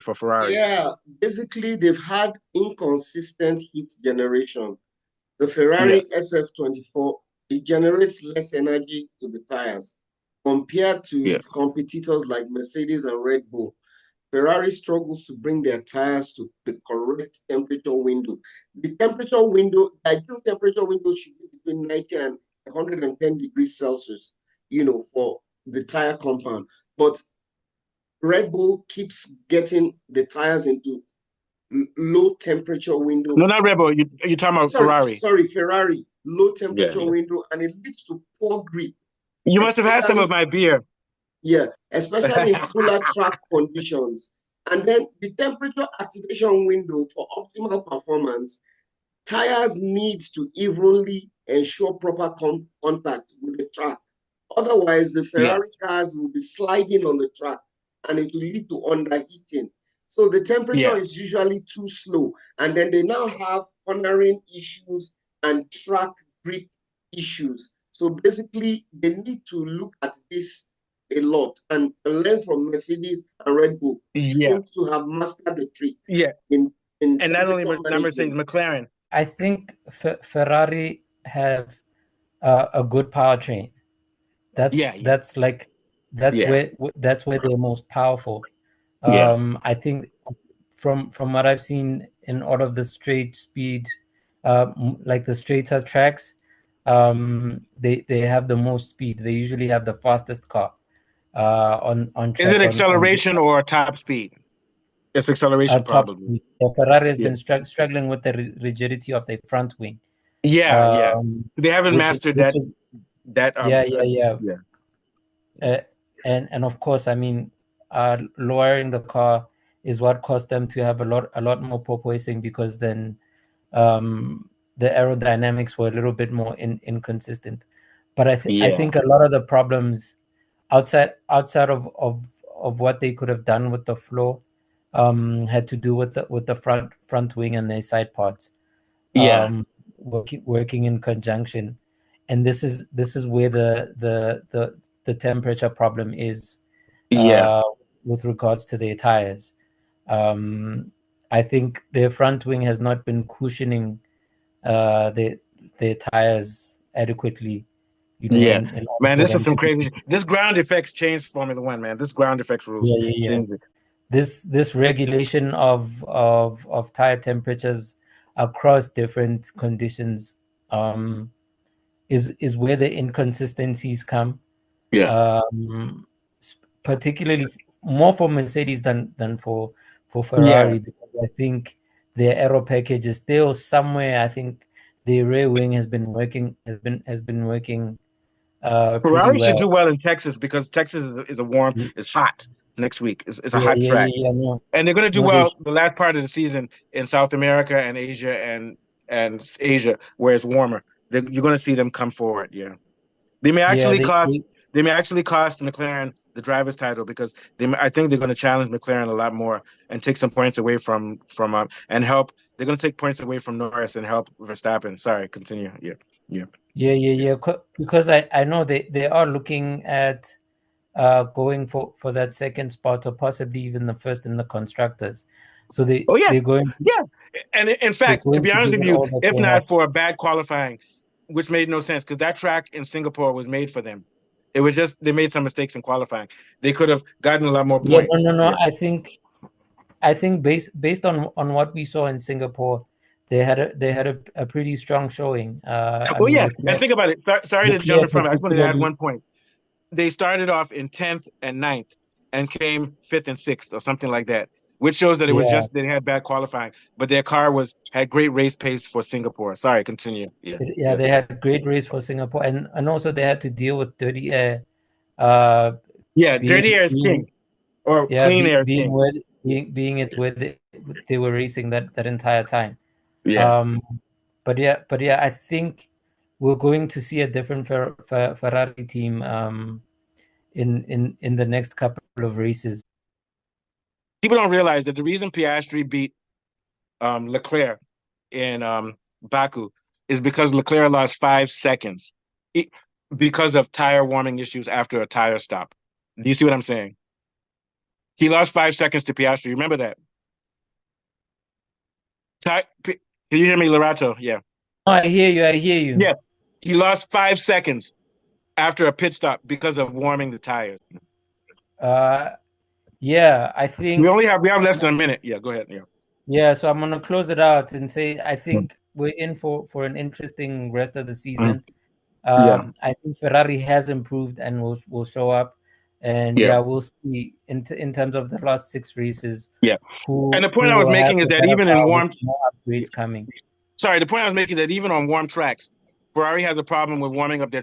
for Ferrari. Yeah, basically they've had inconsistent heat generation. The Yeah, Ferrari SF24, it generates less energy to the tires compared to yeah, its competitors like Mercedes and Red Bull. Ferrari struggles to bring their tires to the correct temperature window. The temperature window, the ideal temperature window should be between 90 and 110 degrees Celsius, for the tire compound. But Red Bull keeps getting the tires into low temperature window. no, not Rebel. You talking about Sorry, Ferrari? sorry, Ferrari, low Yeah, temperature yeah. window, and it leads to poor grip, You must have had some of especially, my beer. yeah, especially in cooler track conditions. And then the temperature activation window for optimal performance, tires need to evenly ensure proper contact with the track. Otherwise, the Yeah, Ferrari cars will be sliding on the track and it will lead to underheating. So the temperature yeah, is usually too slow. And then they now have cornering issues and track grip issues. So basically, they need to look at this a lot and learn from Mercedes and Red Bull, who yeah, seems to have mastered the trick yeah. in And not only temperature not Mercedes, management. McLaren. I think Ferrari have a good powertrain. That's Yeah, yeah, that's like yeah, that's where they're most powerful. yeah. I think from what I've seen in all of the straight speed, like the straighter tracks, they have the most speed. They usually have the fastest car on Is it track on the acceleration or top speed? It's acceleration, top probably. speed. So Ferrari has Yeah, been struggling with the rigidity of their front wing, yeah, yeah. um, They haven't mastered which is that yeah, yeah, yeah. yeah, Uh, and of course, I mean, lowering the car is what caused them to have a lot more porpoising, because then the aerodynamics were a little bit more inconsistent. But I yeah, think a lot of the problems outside of what they could have done with the floor had to do with the front wing and their side parts yeah, working in conjunction. And this is where the temperature problem is, yeah, uh, with regards to their tires. um, I think their front wing has not been cushioning their tires adequately, yeah. in order Man, for this is them some to be. crazy. This ground effects changed Formula One, man. This ground effects rules Yeah, yeah, yeah. changed it. This regulation of tire temperatures across different conditions, um, is where the inconsistencies come, Yeah, um, particularly more for Mercedes than for yeah. Ferrari, because I think their aero package is still somewhere. I think the rear wing has been working pretty Ferrari should do well. well in Texas because Texas is a warm, is hot next week. It's a Yeah, hot yeah, track. yeah, yeah. No, And they're going to do no, they. well the last part of the season in South America and Asia and Asia where it's warmer. You're going to see them come forward. Yeah, they may Yeah, actually they, cost they they may actually cost McLaren the driver's title because I think they're going to challenge McLaren a lot more and take some points away from and help. They're going to take points away from Norris and help Verstappen. Sorry, continue. Yeah, yeah, Yeah, yeah, yeah. yeah. Because I know they are looking at going for that second spot, or possibly even the first in the constructors. So Oh yeah, yeah. And in they're fact, to going be to honest give with it you, all that if they have. not for a bad qualifying, which made no sense because that track in Singapore was made for them. It was just they made some mistakes in qualifying. They could have gotten a lot more Yeah, no, points. no, no. Yeah. I think based on what we saw in Singapore, they had a pretty strong showing. I Oh mean, yeah, and think about it. Sorry to jump in Leclerc front of it. I just wanted to add particularly. one point. They started off in 10th and ninth and came fifth and sixth or something like that, which shows that it was Yeah, just they had bad qualifying, but their car was had great race pace for Singapore. Sorry, continue. Yeah, yeah, yeah, they had great race for Singapore, and also they had to deal with dirty air, uh, yeah. being Dirty air is being king, or yeah clean be, air is being king. where being it where they were racing that entire time. Yeah. Um, but yeah, I think we're going to see a different Ferrari team in the next couple of races. People don't realize that the reason Piastri beat Leclerc in Baku is because Leclerc lost 5 seconds e- because of tire warming issues after a tire stop. Do you see what I'm saying? He lost 5 seconds to Piastri. Remember that. Can you hear me, Lorato? Yeah. Oh, I hear you. I hear you. Yeah. He lost 5 seconds after a pit stop because of warming the tires. Yeah, I think We have less than a minute. Yeah, go ahead. Yeah. Yeah, so I'm gonna close it out and say I think we're in for an interesting rest of the season. Yeah. I think Ferrari has improved and will show up, and Yeah. we'll see in terms of the last 6 races Yeah. who And the point I was will have making is the that better even in car with warm, more upgrades coming. sorry, the point I was making that even on warm tracks, Ferrari has a problem with warming up their